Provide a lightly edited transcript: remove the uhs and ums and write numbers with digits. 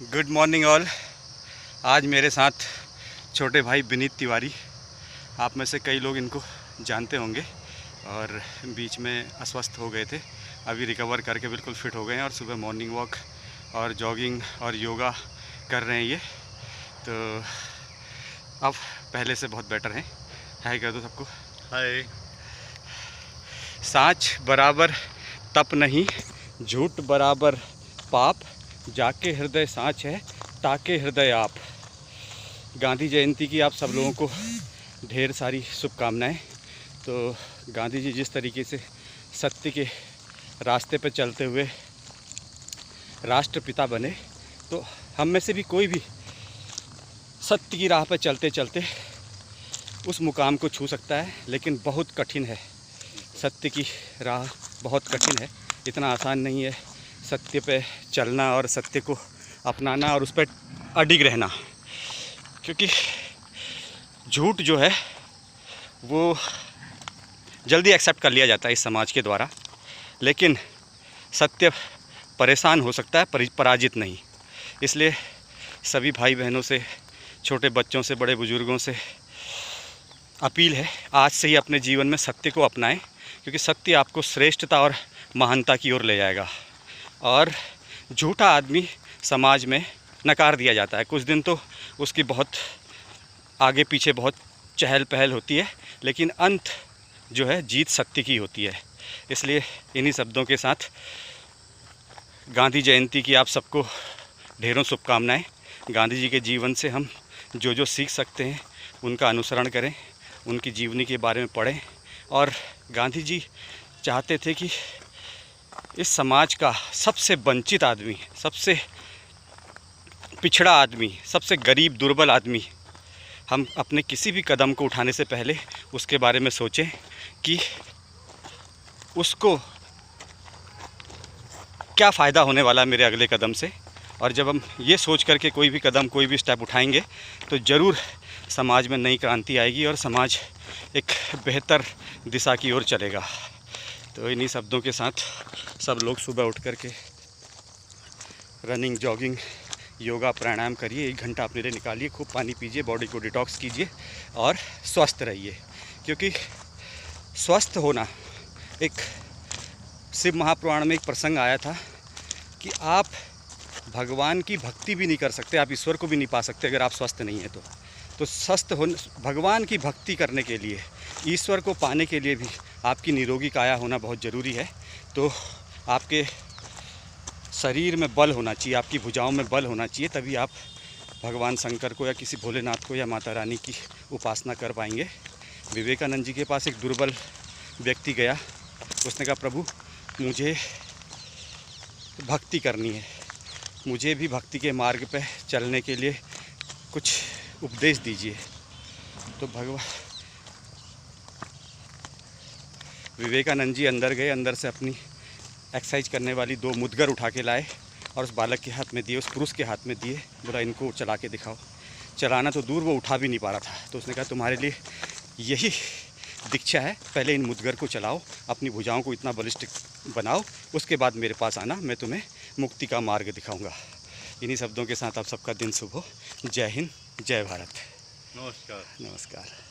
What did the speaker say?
Good morning all. आज मेरे साथ छोटे भाई विनीत तिवारी, आप में से कई लोग इनको जानते होंगे, और बीच में अस्वस्थ हो गए थे। अभी रिकवर करके बिल्कुल फिट हो गए हैं और सुबह मॉर्निंग वॉक और जॉगिंग और योगा कर रहे हैं ये। तो अब पहले से बहुत बेटर हैं। हाय कर दो सबको। हाय। साँच बराबर तप नहीं, झूठ बराबर पाप, जाके हृदय साँच है ताके हृदय आप। गांधी जयंती की आप सब लोगों को ढेर सारी शुभकामनाएं। तो गांधी जी जिस तरीके से सत्य के रास्ते पर चलते हुए राष्ट्रपिता बने, तो हम में से भी कोई भी सत्य की राह पर चलते चलते उस मुकाम को छू सकता है, लेकिन बहुत कठिन है। सत्य की राह बहुत कठिन है, इतना आसान नहीं है सत्य पे चलना और सत्य को अपनाना और उस पर अडिग रहना। क्योंकि झूठ जो है वो जल्दी एक्सेप्ट कर लिया जाता है इस समाज के द्वारा, लेकिन सत्य परेशान हो सकता है, पराजित नहीं। इसलिए सभी भाई बहनों से, छोटे बच्चों से, बड़े बुजुर्गों से अपील है, आज से ही अपने जीवन में सत्य को अपनाएं, क्योंकि सत्य आपको श्रेष्ठता और महानता की ओर ले जाएगा। और झूठा आदमी समाज में नकार दिया जाता है। कुछ दिन तो उसकी बहुत आगे पीछे बहुत चहल पहल होती है, लेकिन अंत जो है जीत सत्य की होती है। इसलिए इन्हीं शब्दों के साथ गांधी जयंती की आप सबको ढेरों शुभकामनाएं। गांधी जी के जीवन से हम जो जो सीख सकते हैं उनका अनुसरण करें, उनकी जीवनी के बारे में पढ़ें। और गांधी जी चाहते थे कि इस समाज का सबसे वंचित आदमी, सबसे पिछड़ा आदमी, सबसे गरीब दुर्बल आदमी, हम अपने किसी भी कदम को उठाने से पहले उसके बारे में सोचें कि उसको क्या फ़ायदा होने वाला है मेरे अगले कदम से। और जब हम ये सोच करके कोई भी कदम, कोई भी स्टेप उठाएंगे, तो ज़रूर समाज में नई क्रांति आएगी और समाज एक बेहतर दिशा की ओर चलेगा। तो इन्हीं शब्दों के साथ सब लोग सुबह उठ कर के रनिंग, जॉगिंग, योगा, प्राणायाम करिए। 1 घंटा अपने लिए निकालिए, खूब पानी पीजिए, बॉडी को डिटॉक्स कीजिए और स्वस्थ रहिए। क्योंकि स्वस्थ होना, एक शिव महापुराण में एक प्रसंग आया था कि आप भगवान की भक्ति भी नहीं कर सकते, आप ईश्वर को भी नहीं पा सकते अगर आप स्वस्थ नहीं हैं। तो स्वस्थ होने, भगवान की भक्ति करने के लिए, ईश्वर को पाने के लिए भी आपकी निरोगी काया होना बहुत ज़रूरी है। तो आपके शरीर में बल होना चाहिए, आपकी भुजाओं में बल होना चाहिए, तभी आप भगवान शंकर को या किसी भोलेनाथ को या माता रानी की उपासना कर पाएंगे। विवेकानंद जी के पास एक दुर्बल व्यक्ति गया, उसने कहा, प्रभु मुझे भक्ति करनी है, मुझे भी भक्ति के मार्ग पे चलने के लिए कुछ उपदेश दीजिए। तो विवेकानंद जी अंदर गए, अंदर से अपनी एक्सरसाइज करने वाली 2 मुद्गर उठा के लाए और उस बालक के हाथ में दिए, उस पुरुष के हाथ में दिए। बोला, इनको चला के दिखाओ। चलाना तो दूर, वो उठा भी नहीं पा रहा था। तो उसने कहा, तुम्हारे लिए यही दीक्षा है, पहले इन मुद्गर को चलाओ, अपनी भुजाओं को इतना बलिष्ठ बनाओ, उसके बाद मेरे पास आना, मैं तुम्हें मुक्ति का मार्ग दिखाऊंगा। इन्हीं शब्दों के साथ आप सबका दिन शुभ हो। जय हिंद, जय भारत। नमस्कार। नमस्कार।